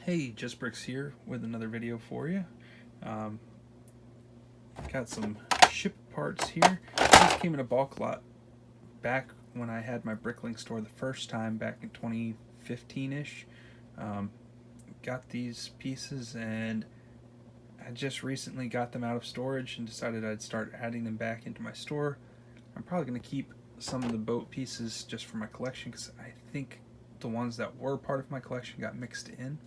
Hey, Just Bricks here with another video for you. Got some ship parts here. These came in a bulk lot back when I had my BrickLink store the first time back in 2015-ish. Got these pieces and I just recently got them out of storage and decided I'd start adding them back into my store. I'm probably going to keep some of the boat pieces just for my collection because I think the ones that were part of my collection got mixed in.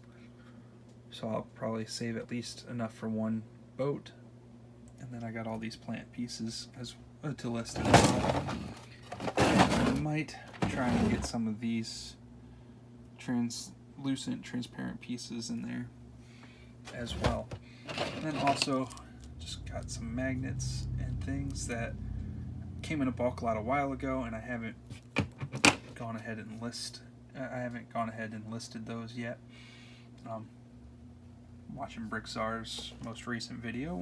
So I'll probably save at least enough for one boat. And then I got all these plant pieces to list as well. I might try and get some of these translucent, transparent pieces in there as well. And then also just got some magnets and things that came in a bulk lot a while ago, and I haven't gone ahead and listed those yet. Watching Brickzar's most recent video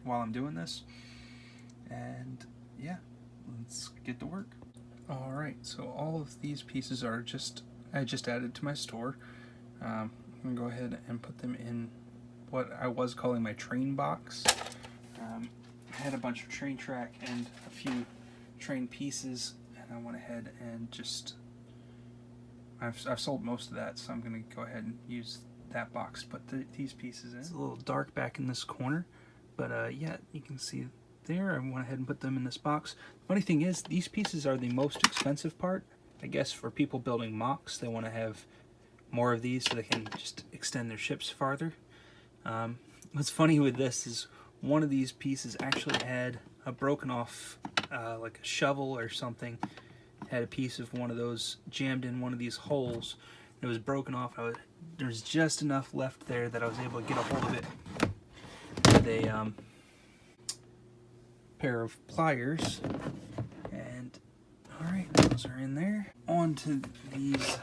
while I'm doing this, and yeah, let's get to work. Alright, so all of these pieces are I just added to my store. I'm gonna go ahead and put them in what I was calling my train box. I had a bunch of train track and a few train pieces, and I went ahead and I've sold most of that, so I'm gonna go ahead and use that box to put these pieces in. It's a little dark back in this corner, but yeah, you can see there. I went ahead and put them in this box. The funny thing is, these pieces are the most expensive part. I guess for people building mocks, they want to have more of these so they can just extend their ships farther. What's funny with this is one of these pieces actually had a broken off, like a shovel or something, had a piece of one of those jammed in one of these holes. It was broken off. There was just enough left there that I was able to get a hold of it with a pair of pliers. And alright, those are in there. On to these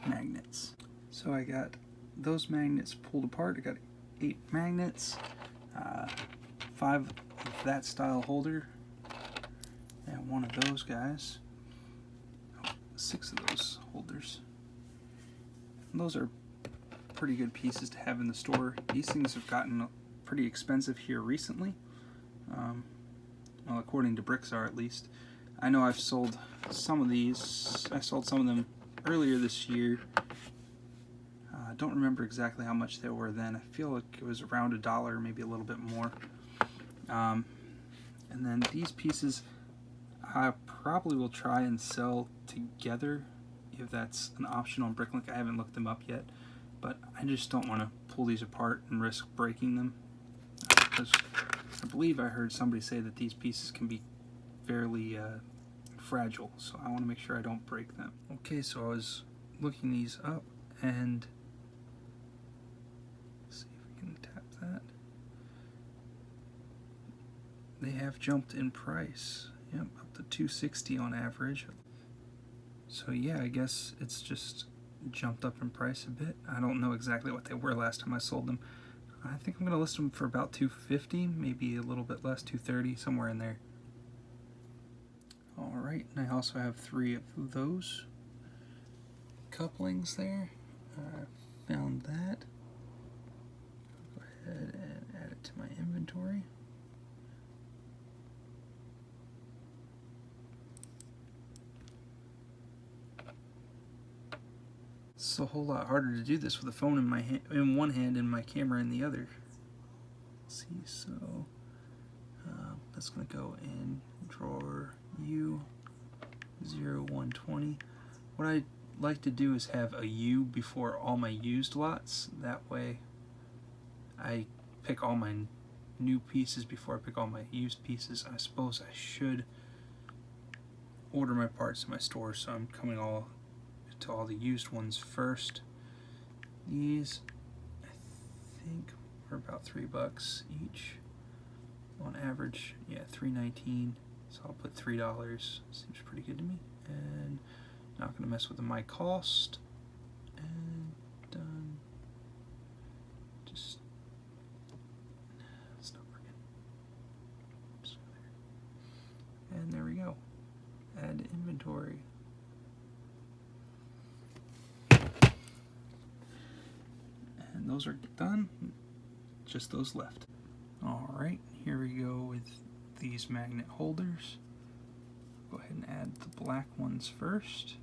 magnets. So I got those magnets pulled apart. I got 8 magnets, 5 of that style holder, and 1 of those guys. 6 of those holders. And those are pretty good pieces to have in the store. These things have gotten pretty expensive here recently. Well, according to Brickzar at least. I know I've sold some of these. I sold some of them earlier this year. I don't remember exactly how much they were then. I feel like it was around $1, maybe a little bit more. And then these pieces I probably will try and sell together if that's an option on BrickLink. I haven't looked them up yet, but I just don't want to pull these apart and risk breaking them, because I believe I heard somebody say that these pieces can be fairly fragile, so I want to make sure I don't break them. Okay, so I was looking these up, and let's see if we can tap that. They have jumped in price. Yep, up to $260 on average. So yeah, I guess it's just jumped up in price a bit. I don't know exactly what they were last time I sold them. I think I'm going to list them for about $250, maybe a little bit less, $230, somewhere in there. Alright, and I also have 3 of those couplings there. I found that. I'll go ahead and add it to my inventory. It's a whole lot harder to do this with a phone in one hand and my camera in the other. Let's see, so that's going to go in drawer U0120. What I like to do is have a U before all my used lots. That way I pick all my new pieces before I pick all my used pieces. I suppose I should order my parts in my store, so I'm coming to all the used ones first. These I think were about $3 each on average. Yeah, $3.19. So I'll put $3. Seems pretty good to me. And not gonna mess with the my cost. And done. Just stop working. So there. And there we go. Add inventory. And those are done, just those left. Alright, here we go with these magnet holders. Go ahead and add the black ones first.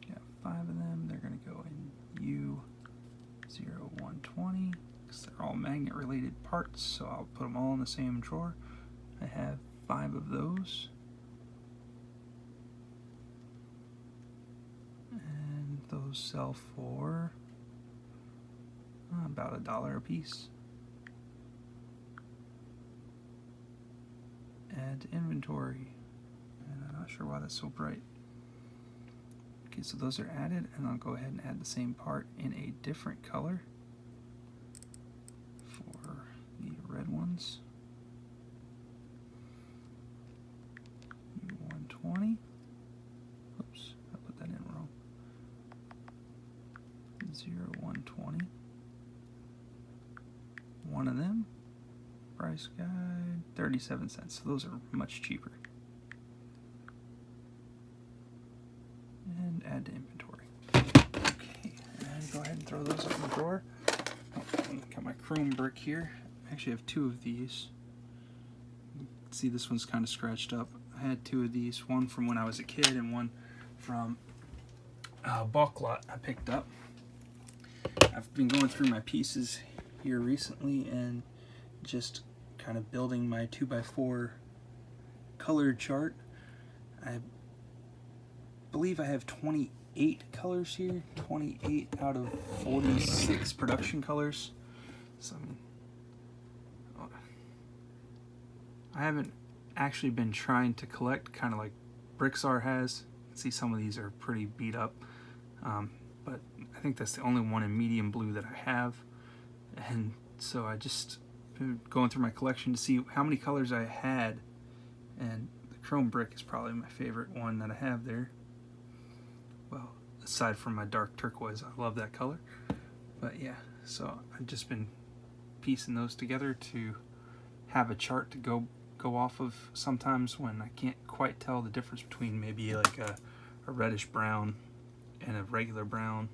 Got 5 of them. They're going to go in U0120 because they're all magnet related parts, so I'll put them all in the same drawer. I have 5 of those. And those sell for about $1 a piece. Add to inventory, and I'm not sure why that's so bright. Okay, so those are added, and I'll go ahead and add the same part in a different color for the red ones. U120. Oops, I put that in wrong. 0120. One of them. Price guide, 37 cents. So those are much cheaper. And add to inventory. Okay, and go ahead and throw those up in the drawer. Oh, got my chrome brick here. I actually have 2 of these. See, this one's kind of scratched up. I had 2 of these, one from when I was a kid and one from a bulk lot I picked up. I've been going through my pieces here recently and just kind of building my 2x4 color chart. I believe I have 28 colors here, 28 out of 46 production colors. So I haven't actually been trying to collect, kind of like BrickLink has. See, some of these are pretty beat up, but I think that's the only one in medium blue that I have, and so I just been going through my collection to see how many colors I had, and the chrome brick is probably my favorite one that I have there. Well, aside from my dark turquoise, I love that color. But yeah, so I've just been piecing those together to have a chart to go off of sometimes when I can't quite tell the difference between maybe like a reddish brown and a regular brown,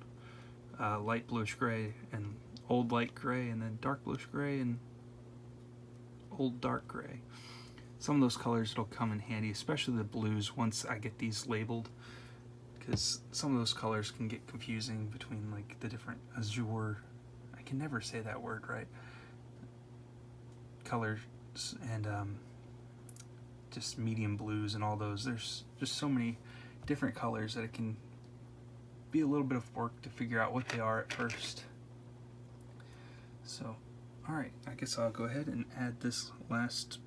light bluish gray and old light gray, and then dark bluish gray and old dark gray. Some of those colors will come in handy, especially the blues, once I get these labeled, because some of those colors can get confusing between like the different azure, I can never say that word right, colors, and just medium blues and all those. There's just so many different colors that it can be a little bit of work to figure out what they are at first. So alright, I guess I'll go ahead and add this last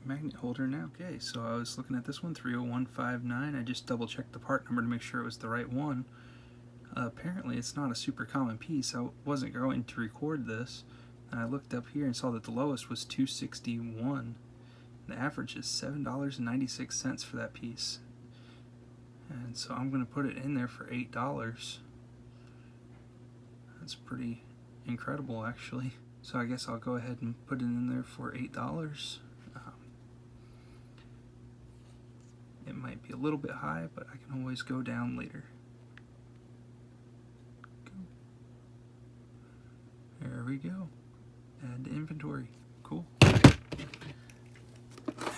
magnet holder now. Okay, so I was looking at this one, 30159. I just double checked the part number to make sure it was the right one. Apparently it's not a super common piece. I wasn't going to record this, and I looked up here and saw that the lowest was $2.61. The average is $7.96 for that piece. And so I'm going to put it in there for $8. That's pretty incredible, actually. So I guess I'll go ahead and put it in there for $8. It might be a little bit high, but I can always go down later. There we go. Add to inventory. Cool.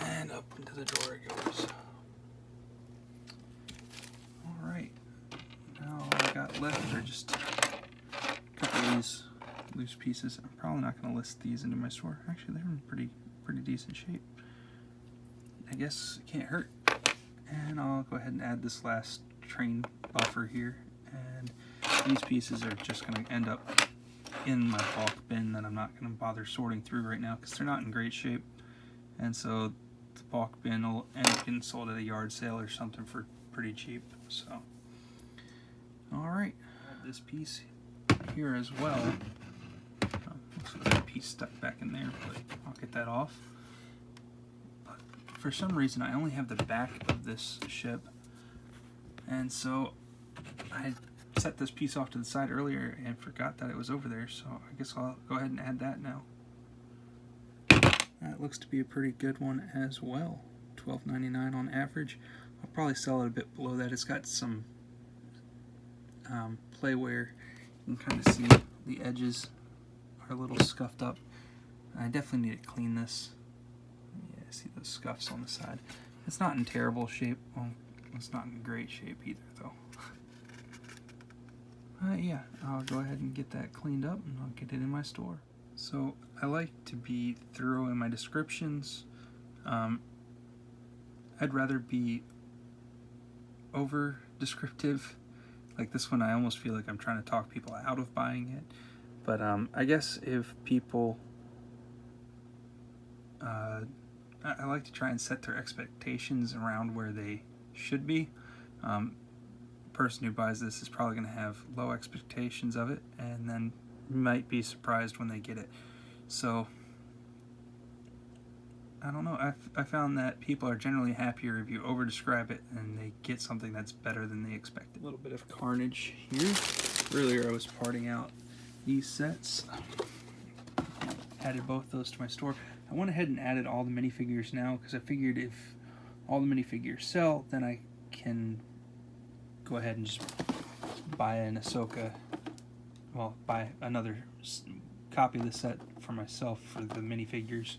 And up into the drawer it goes. Alright. Now all I got left are just a couple of these loose pieces. I'm probably not going to list these into my store. Actually, they're in pretty decent shape. I guess it can't hurt. And I'll go ahead and add this last train buffer here. And these pieces are just going to end up in my bulk bin that I'm not going to bother sorting through right now because they're not in great shape. And so the bulk bin will end up getting sold at a yard sale or something for pretty cheap. So, alright, this piece here as well. Looks like that piece stuck back in there, but I'll get that off. But for some reason, I only have the back of this ship, and so I set this piece off to the side earlier and forgot that it was over there, so I guess I'll go ahead and add that now. That looks to be a pretty good one as well. $12.99 on average. I'll probably sell it a bit below that. It's got some playwear. You can kind of see the edges are a little scuffed up. I definitely need to clean this. Yeah, see those scuffs on the side. It's not in terrible shape. Well, it's not in great shape either, though. Yeah, I'll go ahead and get that cleaned up and I'll get it in my store. So I like to be thorough in my descriptions. I'd rather be over descriptive. Like this one, I almost feel like I'm trying to talk people out of buying it. But I guess if people, I like to try and set their expectations around where they should be. Person who buys this is probably going to have low expectations of it and then might be surprised when they get it. So I don't know, I found that people are generally happier if you over describe it and they get something that's better than they expected. A little bit of carnage here. Earlier I was parting out these sets. Added both those to my store. I went ahead and added all the minifigures now because I figured if all the minifigures sell, then I can go ahead and just buy an Ahsoka, well, buy another copy of the set for myself for the minifigures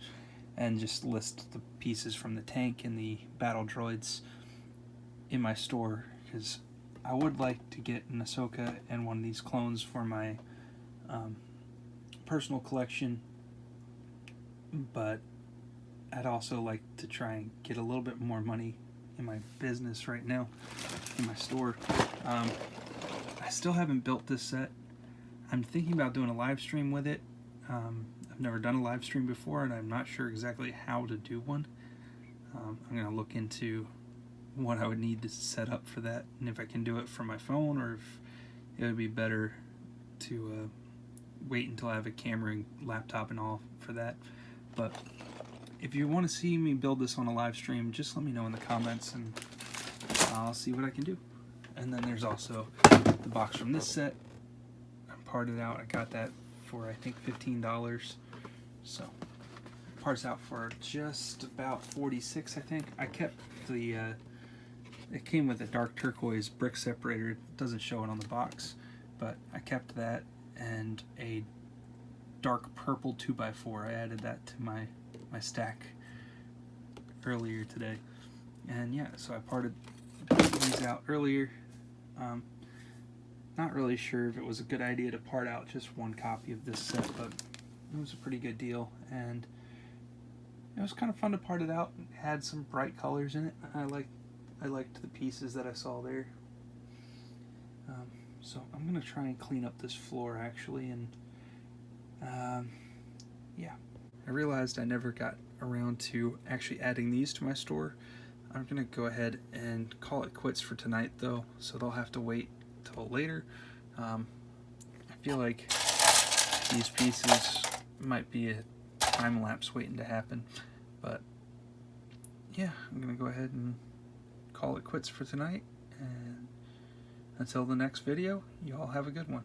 and just list the pieces from the tank and the battle droids in my store, because I would like to get an Ahsoka and one of these clones for my personal collection, but I'd also like to try and get a little bit more money in my business right now, in my store. I still haven't built this set. I'm thinking about doing a live stream with it. I've never done a live stream before, and I'm not sure exactly how to do one. I'm going to look into what I would need to set up for that, and if I can do it from my phone, or if it would be better to wait until I have a camera and laptop and all for that. But if you want to see me build this on a live stream, just let me know in the comments and I'll see what I can do. And then there's also the box from this set. I parted out. I got that for I think $15. So parts out for just about $46, I think. I kept the it came with a dark turquoise brick separator. It doesn't show it on the box, but I kept that and a dark purple 2x4. I added that to my stack earlier today. And yeah, so I parted these out earlier. Not really sure if it was a good idea to part out just one copy of this set, but it was a pretty good deal, and it was kind of fun to part it out. It had some bright colors in it. I liked the pieces that I saw there. So I'm gonna try and clean up this floor actually, and yeah. I realized I never got around to actually adding these to my store. I'm gonna go ahead and call it quits for tonight though, so they'll have to wait till later. I feel like these pieces might be a time lapse waiting to happen, but yeah, I'm gonna go ahead and call it quits for tonight, and until the next video, you all have a good one.